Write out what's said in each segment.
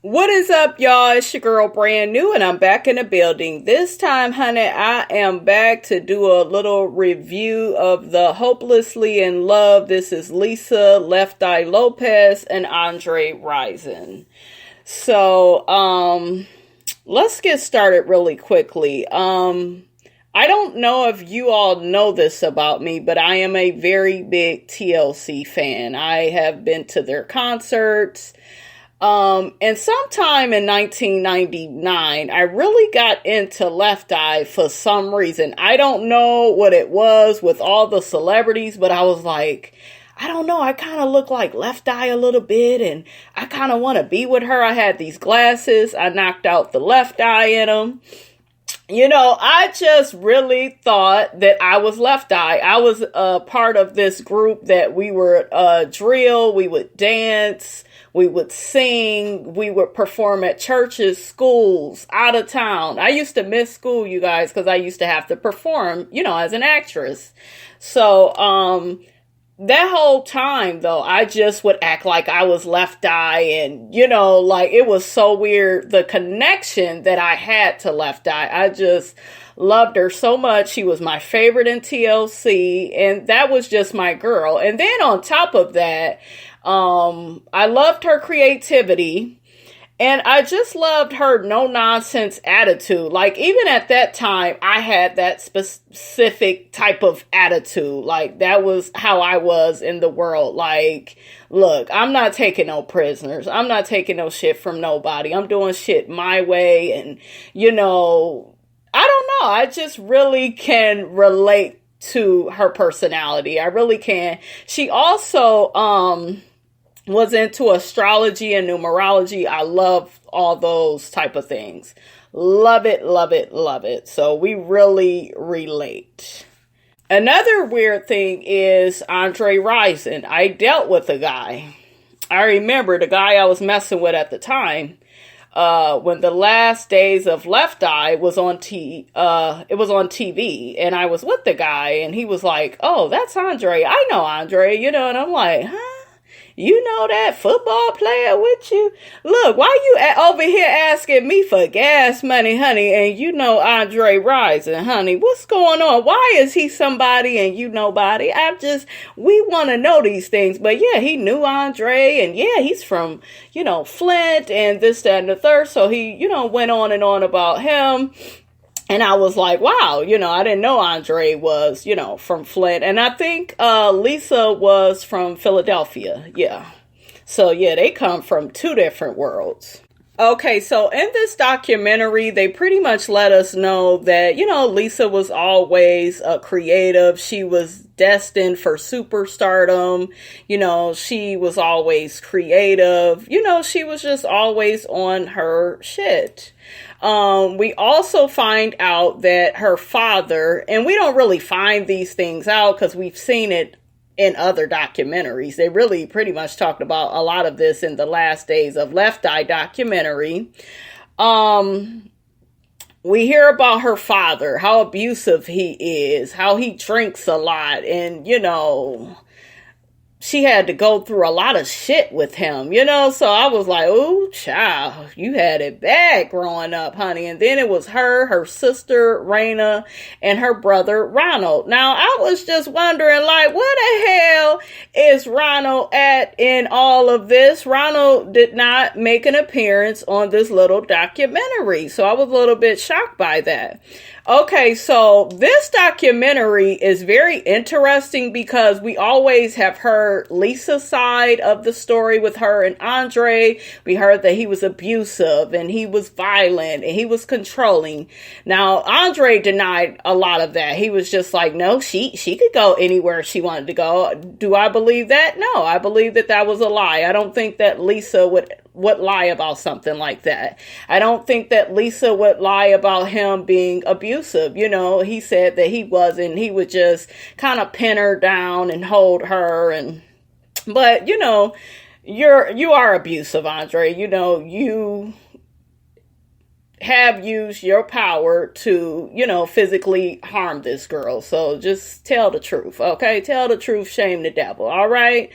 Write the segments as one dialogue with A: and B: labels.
A: What is up, y'all? It's your girl Brand New, and I'm back in the building. This time, honey, I am back to do a little review of the Hopelessly in Love. This is Lisa, Lefteye Lopes, and Andre Rison. So, let's get started really quickly. I don't know if you all know this about me, but I am a very big TLC fan. I have been to their concerts. And sometime in 1999, I really got into Lefteye for some reason. I don't know what it was with all the celebrities, but I was like, I don't know, I kind of look like Lefteye a little bit, and I kind of want to be with her. I had these glasses. I knocked out the left eye in them. You know, I just really thought that I was Lefteye. I was a part of this group that we were drill, we would dance, we would sing, we would perform at churches, schools, out of town. I used to miss school, you guys, because I used to have to perform, you know, as an actress. So, that whole time, though, I just would act like I was Lefteye, and, you know, like, it was so weird, the connection that I had to Lefteye. I just loved her so much. She was my favorite in TLC, and that was just my girl. And then on top of that, I loved her creativity. And I just loved her no-nonsense attitude. Like, even at that time, I had that specific type of attitude. Like, that was how I was in the world. Like, look, I'm not taking no prisoners. I'm not taking no shit from nobody. I'm doing shit my way. And, you know, I don't know. I just really can relate to her personality. I really can. She also, was into astrology and numerology. I love all those type of things. Love it, love it, love it. So we really relate. Another weird thing is Andre Rison. I dealt with a guy. I remember the guy I was messing with at the time. When the last days of Lefteye was on it was on TV, and I was with the guy, and he was like, "Oh, that's Andre. I know Andre," you know, and I'm like, "Huh? You know that football player with you? Look, why you over here asking me for gas money, honey, and you know Andre Rison, honey? What's going on? Why is he somebody and you nobody?" We want to know these things. But yeah, he knew Andre, and yeah, he's from, you know, Flint and this, that, and the third. So he, you know, went on and on about him. And I was like, wow, you know, I didn't know Andre was, you know, from Flint. And I think Lisa was from Philadelphia. Yeah. So, yeah, they come from two different worlds. Okay, so in this documentary, they pretty much let us know that, you know, Lisa was always creative. She was destined for superstardom. You know, she was always creative. You know, she was just always on her shit. We also find out that her father, and we don't really find these things out because we've seen it in other documentaries. They really pretty much talked about a lot of this in the Last Days of Lefteye documentary. We hear about her father, how abusive he is, how he drinks a lot, and, you know, she had to go through a lot of shit with him, you know? So I was like, ooh, child, you had it bad growing up, honey. And then it was her sister, Raina, and her brother, Ronald. Now, I was just wondering, like, where the hell is Ronald at in all of this? Ronald did not make an appearance on this little documentary. So I was a little bit shocked by that. Okay, so this documentary is very interesting because we always have heard Lisa's side of the story with her and Andre. We heard that he was abusive and he was violent and he was controlling. Now, Andre denied a lot of that. He was just like, no, she could go anywhere she wanted to go. Do I believe that? No, I believe that that was a lie. I don't think that Lisa would lie about something like that. I don't think that Lisa would lie about him being abusive. You know, he said that he wasn't. He would just kind of pin her down and hold her. But, you know, you are abusive, Andre. You know, you have used your power to, you know, physically harm this girl. So just tell the truth, okay? Tell the truth, shame the devil, all right?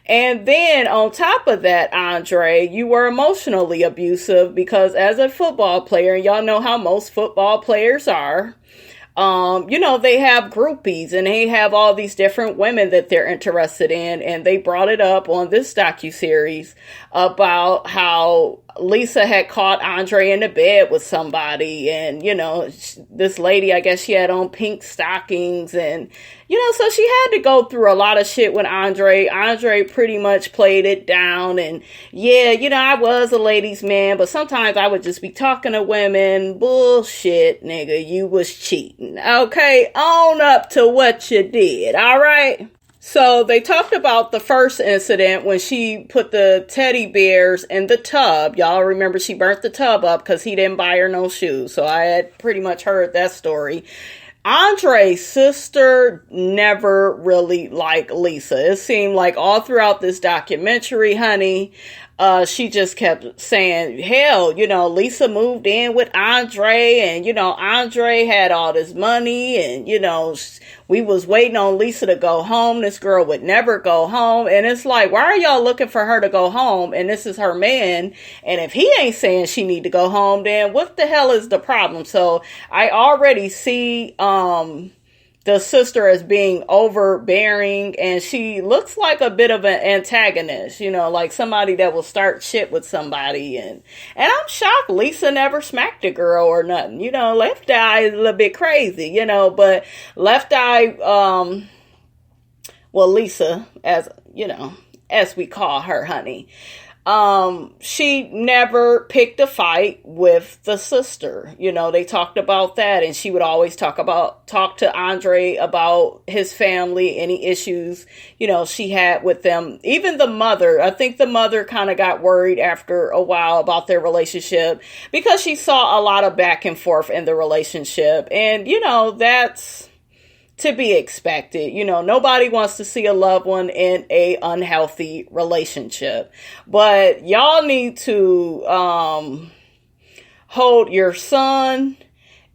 A: And then on top of that, Andre, you were emotionally abusive because as a football player, and y'all know how most football players are, they have groupies and they have all these different women that they're interested in. And they brought it up on this docuseries about how Lisa had caught Andre in the bed with somebody. And, this lady, I guess she had on pink stockings and, so she had to go through a lot of shit with Andre. Andre pretty much played it down. And yeah, I was a ladies' man, but sometimes I would just be talking to women. Bullshit, nigga. You was cheating. Okay, own up to what you did. All right. So they talked about the first incident when she put the teddy bears in the tub. Y'all remember she burnt the tub up because he didn't buy her no shoes. So I had pretty much heard that story. Andre's sister never really liked Lisa. It seemed like all throughout this documentary, honey, she just kept saying, hell, Lisa moved in with Andre and, Andre had all this money and, we was waiting on Lisa to go home. This girl would never go home. And it's like, why are y'all looking for her to go home? And this is her man. And if he ain't saying she need to go home, then what the hell is the problem? So I already see, the sister as being overbearing, and she looks like a bit of an antagonist, like somebody that will start shit with somebody. And I'm shocked Lisa never smacked a girl or nothing. Lefteye is a little bit crazy, but Lefteye, Lisa, as we call her, honey, she never picked a fight with the sister. They talked about that, and she would always talk to Andre about his family, any issues, she had with them. Even the mother, I think the mother kind of got worried after a while about their relationship because she saw a lot of back and forth in the relationship. And, that's to be expected. Nobody wants to see a loved one in a unhealthy relationship, but y'all need to hold your son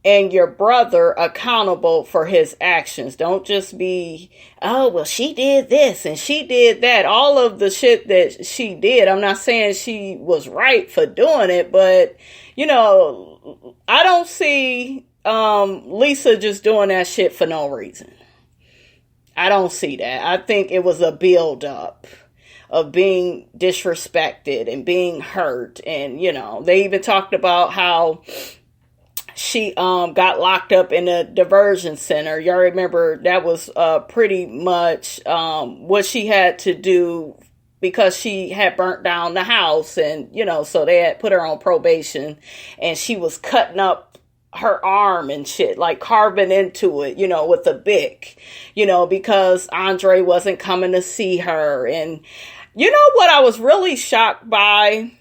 A: and your brother accountable for his actions. Don't just be, oh, well, she did this and she did that. All of the shit that she did. I'm not saying she was right for doing it, but I don't see Lisa just doing that shit for no reason. I don't see that. I think it was a build up of being disrespected and being hurt. And, they even talked about how she got locked up in a diversion center. Y'all remember that was pretty much what she had to do because she had burnt down the house. And, so they had put her on probation and she was cutting up her arm and shit, like carving into it, with a bic, because Andre wasn't coming to see her. And what I was really shocked by?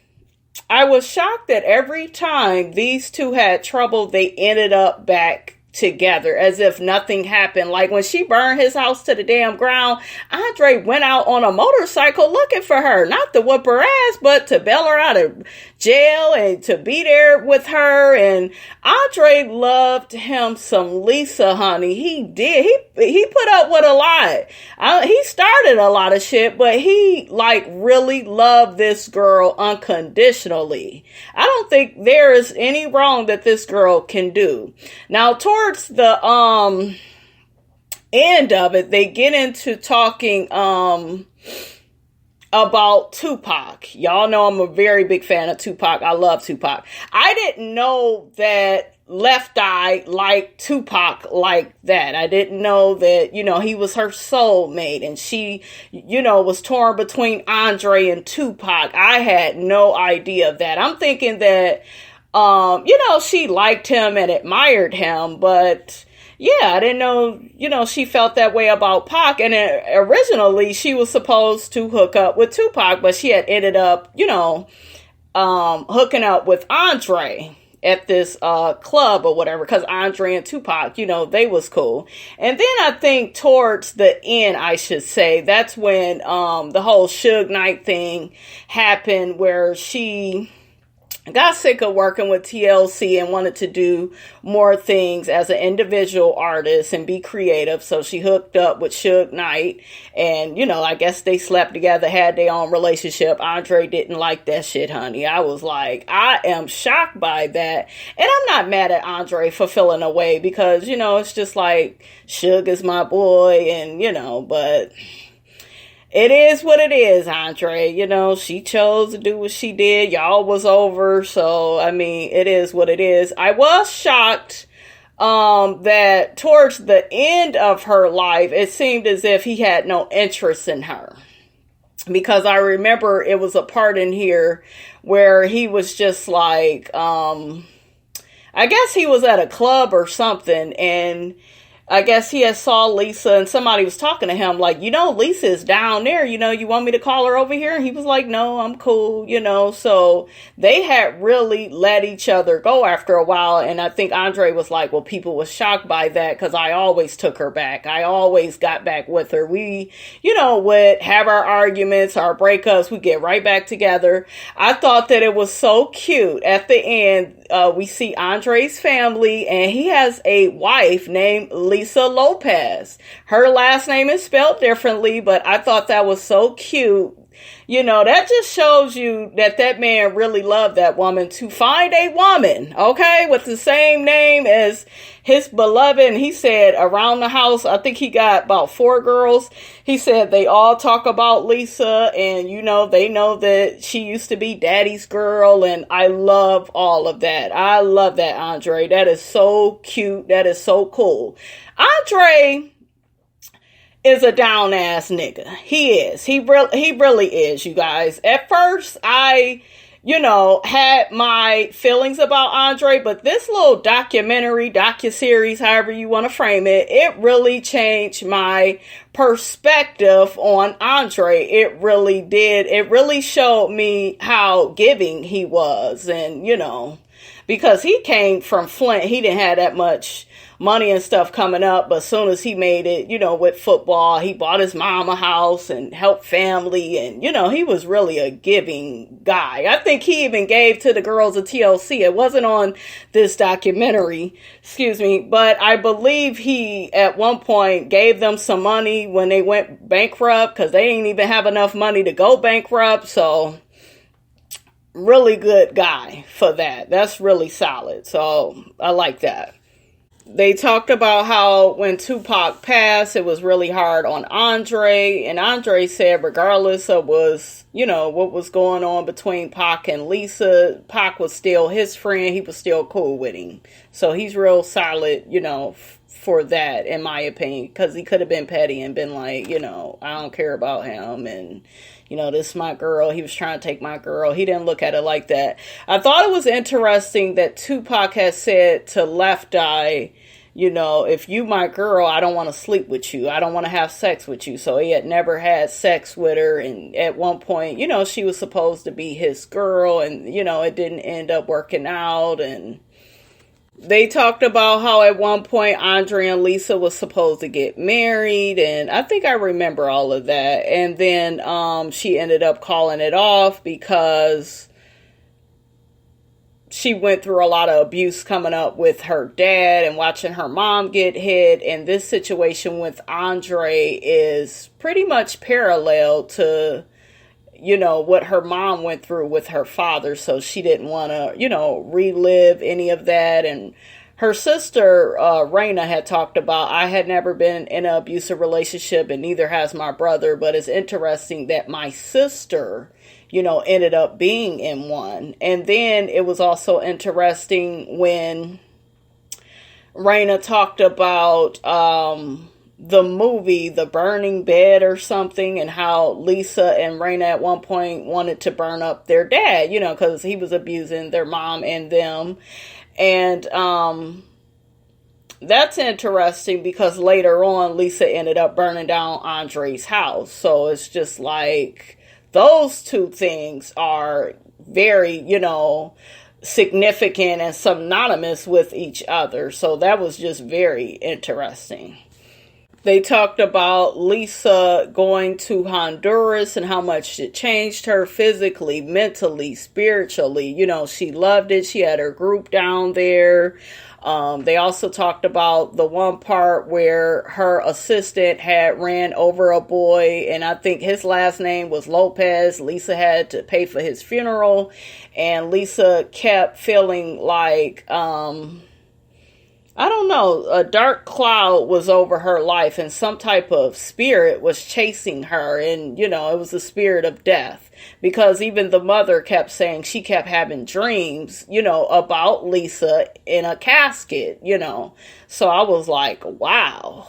A: I was shocked that every time these two had trouble, they ended up back together as if nothing happened. Like when she burned his house to the damn ground, Andre went out on a motorcycle looking for her, not to whoop her ass, but to bail her out of jail and to be there with her. And Andre loved him some Lisa, honey. He did. He put up with a lot. He started a lot of shit, but he really loved this girl unconditionally. I don't think there is any wrong that this girl can do. Now, towards the end of it, they get into talking about Tupac. Y'all know I'm a very big fan of Tupac. I love Tupac. I didn't know that Lefteye liked Tupac like that. I didn't know that, he was her soulmate and she, was torn between Andre and Tupac. I had no idea of that. I'm thinking that, she liked him and admired him, but yeah, I didn't know, she felt that way about Pac. And originally she was supposed to hook up with Tupac, but she had ended up, hooking up with Andre at this club or whatever, because Andre and Tupac, they was cool. And then I think towards the end, I should say, that's when the whole Suge Knight thing happened, where she got sick of working with TLC and wanted to do more things as an individual artist and be creative. So she hooked up with Suge Knight, and I guess they slept together, had their own relationship. Andre didn't like that shit, honey. I was like, I am shocked by that. And I'm not mad at Andre for feeling away, because it's just like, Suge is my boy, and but it is what it is, Andre. She chose to do what she did. Y'all was over. So, I mean, it is what it is. I was shocked that towards the end of her life, it seemed as if he had no interest in her. Because I remember it was a part in here where he was just like, I guess he was at a club or something, and I guess he had saw Lisa, and somebody was talking to him like, Lisa is down there, you want me to call her over here? And he was like, no, I'm cool, so they had really let each other go after a while. And I think Andre was like, well, people was shocked by that, because I always took her back. I always got back with her. We, would have our arguments, our breakups, we get right back together. I thought that it was so cute. At the end, we see Andre's family, and he has a wife named Lisa Lopes. Her last name is spelled differently, but I thought that was so cute. That just shows you that man really loved that woman, to find a woman, okay, with the same name as his beloved. And he said around the house, I think he got about 4 girls. He said they all talk about Lisa, and they know that she used to be daddy's girl. And I love all of that. I love that, Andre. That is so cute. That is so cool. Andre is a down ass nigga. He is. He really is, you guys. At first, I, had my feelings about Andre, but this little docuseries, however you want to frame it, it really changed my perspective on Andre. It really did. It really showed me how giving he was. And, because he came from Flint, he didn't have that much money and stuff coming up, but as soon as he made it, with football, he bought his mom a house and helped family, and he was really a giving guy. I think he even gave to the girls of TLC. It wasn't on this documentary, but I believe he at one point gave them some money when they went bankrupt, because they didn't even have enough money to go bankrupt. So really good guy for that. That's really solid. So I like that. They talked about how when Tupac passed, it was really hard on Andre. And Andre said regardless of what was going on between Pac and Lisa, Pac was still his friend. He was still cool with him. So he's real solid, for that, in my opinion. Because he could have been petty and been like, I don't care about him. And, this is my girl. He was trying to take my girl. He didn't look at it like that. I thought it was interesting that Tupac had said to Lefteye, if you my girl, I don't want to sleep with you. I don't want to have sex with you. So he had never had sex with her. And at one point, she was supposed to be his girl. And, it didn't end up working out. And they talked about how at one point Andre and Lisa was supposed to get married. And I think I remember all of that. And then she ended up calling it off because she went through a lot of abuse coming up with her dad and watching her mom get hit. And this situation with Andre is pretty much parallel to, what her mom went through with her father. So she didn't want to, relive any of that. And her sister, Raina, had talked about, I had never been in an abusive relationship, and neither has my brother. But it's interesting that my sister, ended up being in one. And then it was also interesting when Raina talked about the movie, The Burning Bed or something, and how Lisa and Raina at one point wanted to burn up their dad, because he was abusing their mom and them. And that's interesting because later on, Lisa ended up burning down Andre's house. So it's just like, those two things are very, significant and synonymous with each other. So that was just very interesting. They talked about Lisa going to Honduras and how much it changed her physically, mentally, spiritually. You know, she loved it. She had her group down there. They also talked about the one part where her assistant had ran over a boy, and I think his last name was Lopes. Lisa had to pay for his funeral, and Lisa kept feeling like, I don't know, a dark cloud was over her life and some type of spirit was chasing her. And, you know, it was the spirit of death, because even the mother kept saying she kept having dreams, you know, about Lisa in a casket, you know. So I was like, wow.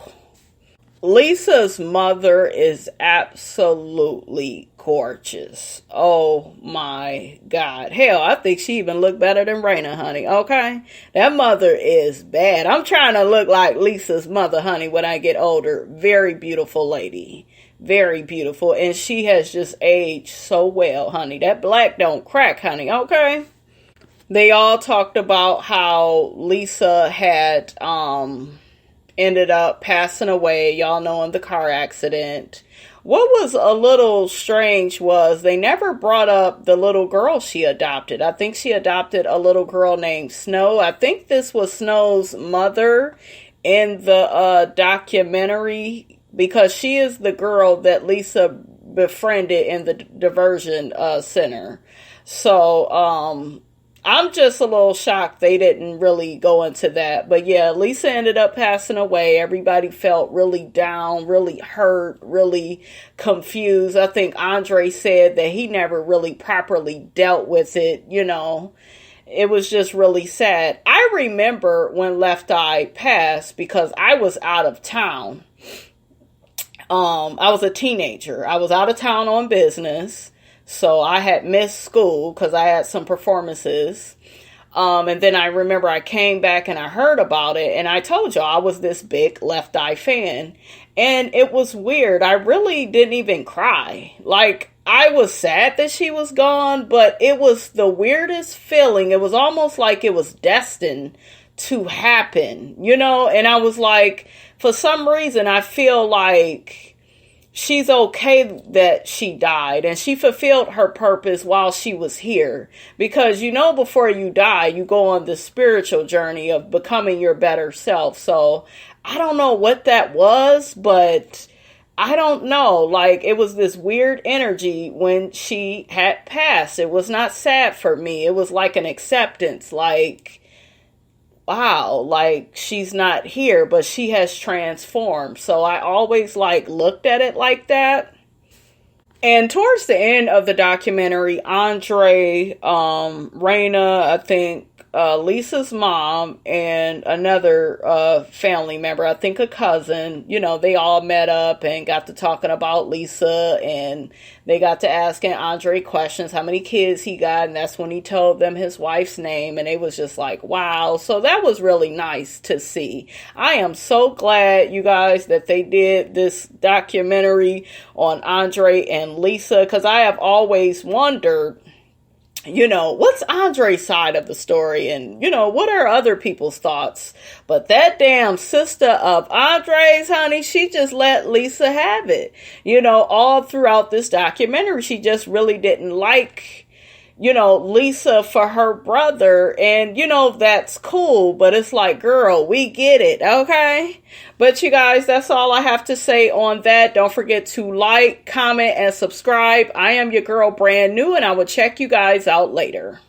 A: Lisa's mother is absolutely gorgeous. Oh my God. Hell, I think she even looked better than Raina, honey. Okay? That mother is bad. I'm trying to look like Lisa's mother, honey, when I get older. Very beautiful lady. Very beautiful. And she has just aged so well, honey. That black don't crack, honey. Okay? They all talked about how Lisa had, ended up passing away, y'all know, in the car accident. What was a little strange was they never brought up the little girl she adopted. I think she adopted a little girl named Snow. I think this was Snow's mother in the documentary, because she is the girl that Lisa befriended in the diversion center. So, I'm just a little shocked they didn't really go into that. But yeah, Lisa ended up passing away. Everybody felt really down, really hurt, really confused. I think Andre said that he never really properly dealt with it, you know. It was just really sad. I remember when Lefteye passed because I was out of town. I was a teenager. I was out of town on business. So I had missed school because I had some performances. And then I remember I came back and I heard about it. And I told y'all I was this big Lefteye fan. And it was weird. I really didn't even cry. Like, I was sad that she was gone, but it was the weirdest feeling. It was almost like it was destined to happen, you know? And I was like, for some reason, I feel like she's okay that she died and she fulfilled her purpose while she was here. Because, you know, before you die, you go on the spiritual journey of becoming your better self. So I don't know what that was, but I don't know. Like, it was this weird energy when she had passed. It was not sad for me. It was like an acceptance, like, wow, like she's not here, but she has transformed. So I always like looked at it like that. And towards the end of the documentary, Andre, Raina, I think Lisa's mom, and another family member, I think a cousin, you know, they all met up and got to talking about Lisa, and they got to asking Andre questions, how many kids he got, and that's when he told them his wife's name, and they was just like, wow. So that was really nice to see. I am so glad, you guys, that they did this documentary on Andre and Lisa, because I have always wondered, you know, what's Andre's side of the story, and, you know, what are other people's thoughts? But that damn sister of Andre's, honey, she just let Lisa have it. You know, all throughout this documentary, she just really didn't like, you know, Lisa for her brother. And, you know, that's cool, but it's like, girl, we get it, okay? But you guys, that's all I have to say on that. Don't forget to like, comment, and subscribe. I am your girl, Brand New, and I will check you guys out later.